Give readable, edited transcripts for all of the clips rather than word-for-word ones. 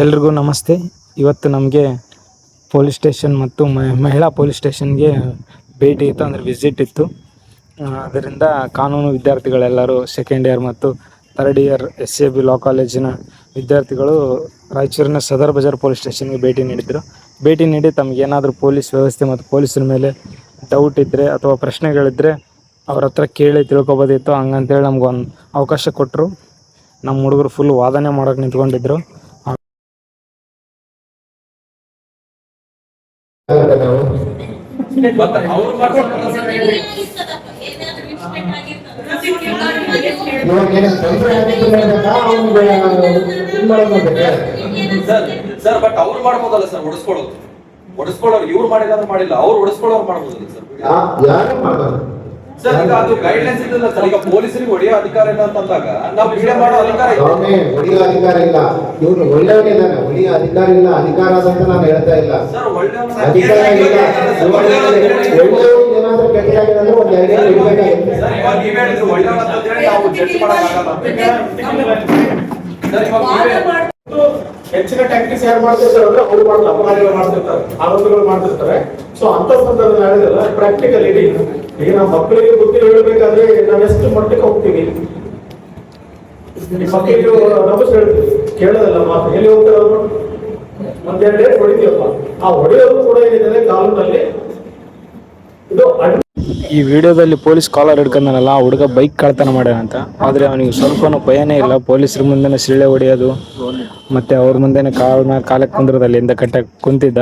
ಎಲ್ರಿಗೂ ನಮಸ್ತೆ. ಇವತ್ತು ನಮಗೆ ಪೊಲೀಸ್ ಸ್ಟೇಷನ್ ಮತ್ತು ಮಹಿಳಾ ಪೊಲೀಸ್ ಸ್ಟೇಷನ್ಗೆ ಭೇಟಿ ಇತ್ತು, ಅಂದರೆ ವಿಸಿಟ್ ಇತ್ತು. ಅದರಿಂದ ಕಾನೂನು ವಿದ್ಯಾರ್ಥಿಗಳೆಲ್ಲರೂ ಸೆಕೆಂಡ್ ಇಯರ್ ಮತ್ತು ಥರ್ಡ್ ಇಯರ್ SAB ಲಾ ಕಾಲೇಜಿನ ವಿದ್ಯಾರ್ಥಿಗಳು ರಾಯಚೂರಿನ ಸದರ್ ಬಜಾರ್ ಪೊಲೀಸ್ ಸ್ಟೇಷನ್ಗೆ ಭೇಟಿ ನೀಡಿ ತಮಗೇನಾದರೂ ಪೊಲೀಸ್ ವ್ಯವಸ್ಥೆ ಮತ್ತು ಪೊಲೀಸರ ಮೇಲೆ ಡೌಟ್ ಇದ್ದರೆ ಅಥವಾ ಪ್ರಶ್ನೆಗಳಿದ್ದರೆ ಅವ್ರ ಹತ್ರ ಕೇಳಿ ತಿಳ್ಕೊಬೋದಿತ್ತು. ಹಂಗಂತೇಳಿ ನಮ್ಗೊಂದು ಅವಕಾಶ ಕೊಟ್ಟರು. ನಮ್ಮ ಹುಡುಗರು ಫುಲ್ ವಾದನೆ ಮಾಡೋಕೆ ನಿಂತ್ಕೊಂಡಿದ್ರು. ಸರ್ ಬಟ್ ಅವ್ರು ಮಾಡ್ಬೋದಲ್ಲ ಸರ್, ಒಡಿಸ್ಕೊಳ್ಳೋರು ಇವ್ರು ಮಾಡಿಲ್ಲ, ಅವ್ರು ಒಡಿಸ್ಕೊಳ್ಳೋರು ಮಾಡ್ಬೋದಲ್ಲ ಸರ್. ಸರ್ ಈಗ ಅದು ಗೈಡ್ಲೈನ್ಸ್ ಇದೆಲ್ಲ ಸರ್. ಈಗ ಪೊಲೀಸರಿಗೆ ಹೊಡೆಯೋ ಅಧಿಕಾರ ಇಲ್ಲ ಅಂತಂದಾಗ ನಾವು ವಿಡಿಯೋ ಮಾಡೋ ಅಧಿಕಾರ ಹೊಡೆಯೋ ಅಧಿಕಾರ ಇಲ್ಲ. ಇವ್ರು ಒಳ್ಳೆಯವನಿದ್ದಾನೆ, ಹೊಡೆಯೋ ಅಧಿಕಾರ ಇಲ್ಲ. ಅಧಿಕಾರ ಅಂತ ನಾನು ಹೇಳ್ತಾ ಇಲ್ಲ ಸರ್. ಅಧಿಕಾರ ಇಲ್ಲ. ಏನಾದ್ರೂ ಕೆಟ್ಟದಾಗಿದೆ ಅಂದ್ರೆ ಒಂದು 2 ದಿನ ಇಡ್ಬೇಕಾಗುತ್ತೆ ಸರ್. ಇವಾಗ ನೀವ್ ಹೇಳಿದ್ರು ಒಳ್ಳೆಯವನ ಅಂತ ಹೇಳಿ ನಾವು ಜಡ್ಜ್ ಮಾಡಕ್ಕಾಗಲ್ಲ ಸರ್. ಇವಾಗ ಹೆಚ್ಚಿನ ಟ್ಯಾಕ್ಟಿಕ್ಸ್ ಯಾರು ಮಾಡ್ತಿರ್ತಾರೆ ಅಂದ್ರೆ ಅವ್ರು ಮಾಡಲ್ಲ, ಅಪರಾಧಿಗಳು ಮಾಡ್ತಿರ್ತಾರೆ, ಆರೋಪಿಗಳು ಮಾಡ್ತಿರ್ತಾರೆ. ಸೊ ಅಂತ ಸಂದರ್ಭದಲ್ಲಿ ಹೇಳಿದ್ರಲ್ಲ ಪ್ರಾಕ್ಟಿಕಲ್ ಇಡಿ. ಈಗ ನಾವು ಮಕ್ಕಳಿಗೆ ಬುದ್ಧಿ ಹೇಳಬೇಕಾದ್ರೆ ನಾವು ಎಷ್ಟು ಮಟ್ಟಕ್ಕೆ ಹೋಗ್ತೀವಿ, ಮಕ್ಕಳಿಗೆ ನಮಸ್ ಹೇಳ್ತೀವಿ, ಕೇಳೋದಲ್ಲ ಮಾತು. ಎಲ್ಲಿ ಹೋಗ್ತಾರೆ ಅವರು? ಒಂದೆರಡು ಡೇಟ್ ಹೊಡಿತೀವಪ್ಪ. ಆ ಹೊಡೆಯೋದು ಕೂಡ ಏನಿದೆ ಕಾನೂನಲ್ಲಿ ಇದು. ಈ ವಿಡಿಯೋದಲ್ಲಿ ಪೊಲೀಸ್ ಕಾಲರ್ ಹಿಡ್ಕೊಂಡನಲ್ಲ, ಆ ಹುಡುಗ ಬೈಕ್ ಕಳ್ತನ ಮಾಡ್ಯಾನಂತ. ಆದರೆ ಅವನಿಗೆ ಸ್ವಲ್ಪನೂ ಭಯನೇ ಇಲ್ಲ. ಪೊಲೀಸರ ಮುಂದೆ ಸಿಳ್ಳೆ ಹೊಡೆಯೋದು ಮತ್ತು ಅವ್ರ ಮುಂದೆ ಕಾಲಕ್ಕೆ ಕುಂದ್ರದಲ್ಲಿ ಹಿಂದೆ ಕಟ್ಟಕ್ಕೆ ಕುಂತಿದ್ದ,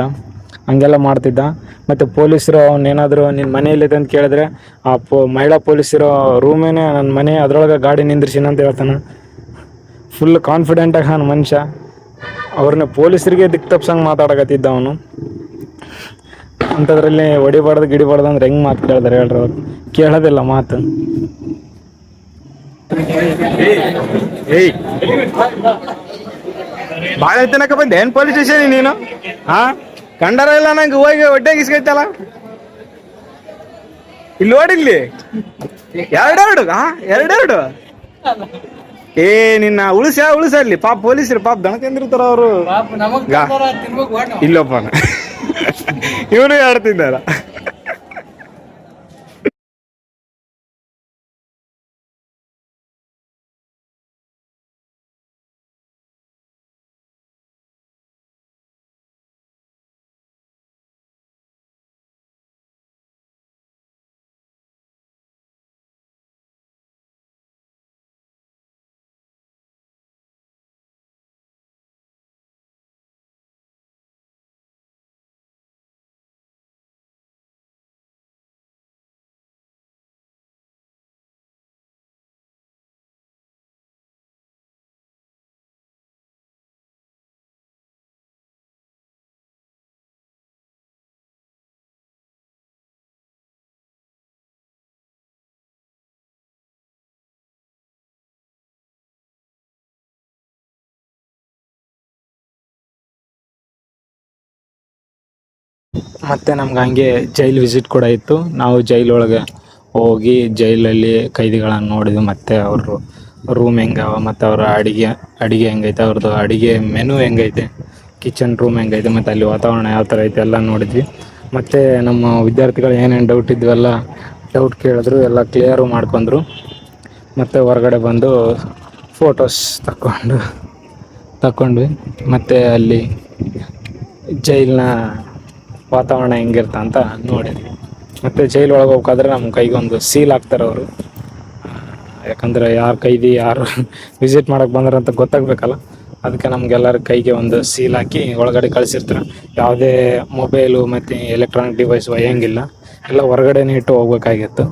ಹಂಗೆಲ್ಲ ಮಾಡ್ತಿದ್ದ. ಮತ್ತು ಪೊಲೀಸರು ಅವನೇನಾದರೂ ನಿನ್ನ ಮನೆಯಲ್ಲಿದೆ ಅಂತ ಕೇಳಿದ್ರೆ ಆ ಮಹಿಳಾ ಪೊಲೀಸರು ರೂಮೇನೆ ನನ್ನ ಮನೆ, ಅದರೊಳಗೆ ಗಾಡಿ ನಿಂದ್ರಿಸಿನ ಅಂತ ಹೇಳ್ತಾನೆ. ಫುಲ್ ಕಾನ್ಫಿಡೆಂಟಾಗಿ ಅವನು ಮನುಷ್ಯ. ಅವ್ರನ್ನ ಪೊಲೀಸರಿಗೆ ದಿಕ್ಕು ತಪ್ಸಂಗೆ ಮಾತಾಡಕತ್ತಿದ್ದ ಅವನು. ಅಂಥದ್ರಲ್ಲಿ ಗಿಡಿಬಾರ್ದು ಅಂದ್ರೆ ಹೆಂಗೆ ಮಾತು ಕೇಳಿದಾರೆ ಹೇಳ್ರಿ? ಅವ್ರು ಕೇಳೋದಿಲ್ಲ ಮಾತು. ಭಾಳ ತನಕ ಬಂದೆ ಏನು ಪೊಲೀಸ್ ಸ್ಟೇಷನ್ ನೀನು? ಕಂಡರ ಇಲ್ಲ ನಂಗೆ ಹೋಗಿ ಹೊಟ್ಟೆಗಿಸ್ಕೈತಲ್ಲ. ಇಲ್ಲಿ ನೋಡಿಲ್ಲಿ ಎರಡೆರಡು ನಿನ್ನ ಉಳಿಸಲ್ಲಿ ಪಾಪ ಪೊಲೀಸರು ಪಾಪ ದನ ತಿಂದಿರ್ತಾರ ಅವರು. ಇಲ್ಲಪ್ಪ ಇವನು ಆಡ್ತಿದ್ದಾರ. ಮತ್ತು ನಮ್ಗೆ ಹಂಗೆ ಜೈಲ್ ವಿಸಿಟ್ ಕೂಡ ಇತ್ತು. ನಾವು ಜೈಲೊಳಗೆ ಹೋಗಿ ಜೈಲಲ್ಲಿ ಕೈದಿಗಳನ್ನು ನೋಡಿದ್ವಿ. ಮತ್ತು ಅವರು ರೂಮ್ ಹೆಂಗವ, ಮತ್ತು ಅವರ ಅಡುಗೆ ಹೆಂಗೈತೆ, ಅವ್ರದ್ದು ಅಡುಗೆ ಮೆನು ಹೆಂಗೈತೆ, ಕಿಚನ್ ರೂಮ್ ಹೆಂಗೈತೆ, ಮತ್ತು ಅಲ್ಲಿ ವಾತಾವರಣ ಯಾವ ಥರ ಐತೆ ಎಲ್ಲ ನೋಡಿದ್ವಿ. ಮತ್ತು ನಮ್ಮ ವಿದ್ಯಾರ್ಥಿಗಳು ಏನೇನು ಡೌಟ್ ಇದ್ವೆಲ್ಲ ಡೌಟ್ ಕೇಳಿದ್ರು, ಎಲ್ಲ ಕ್ಲಿಯರು ಮಾಡ್ಕೊಂಡ್ರು. ಮತ್ತು ಹೊರಗಡೆ ಬಂದು ಫೋಟೋಸ್ ತಗೊಂಡ್ವಿ. ಮತ್ತು ಅಲ್ಲಿ ಜೈಲಿನ ವಾತಾವರಣ ಹೆಂಗಿರ್ತ ಅಂತ ನೋಡಿದ್ವಿ. ಮತ್ತು ಜೈಲು ಒಳಗೆ ಹೋಗ್ಬೇಕಾದ್ರೆ ನಮ್ಮ ಕೈಗೆ ಒಂದು ಸೀಲ್ ಹಾಕ್ತಾರೆ ಅವರು. ಯಾಕಂದರೆ ಯಾರು ಕೈದಿ ಯಾರು ವಿಸಿಟ್ ಮಾಡೋಕ್ಕೆ ಬಂದ್ರೆ ಅಂತ ಗೊತ್ತಾಗಬೇಕಲ್ಲ. ಅದಕ್ಕೆ ನಮಗೆಲ್ಲರ ಕೈಗೆ ಒಂದು ಸೀಲ್ ಹಾಕಿ ಒಳಗಡೆ ಕಳಿಸಿರ್ತಾರೆ. ಯಾವುದೇ ಮೊಬೈಲು ಮತ್ತು ಎಲೆಕ್ಟ್ರಾನಿಕ್ ಡಿವೈಸ್ ಒಯ್ಯಂಗಿಲ್ಲ, ಎಲ್ಲ ಹೊರಗಡೆನೇ ಇಟ್ಟು ಹೋಗ್ಬೇಕಾಗಿತ್ತು.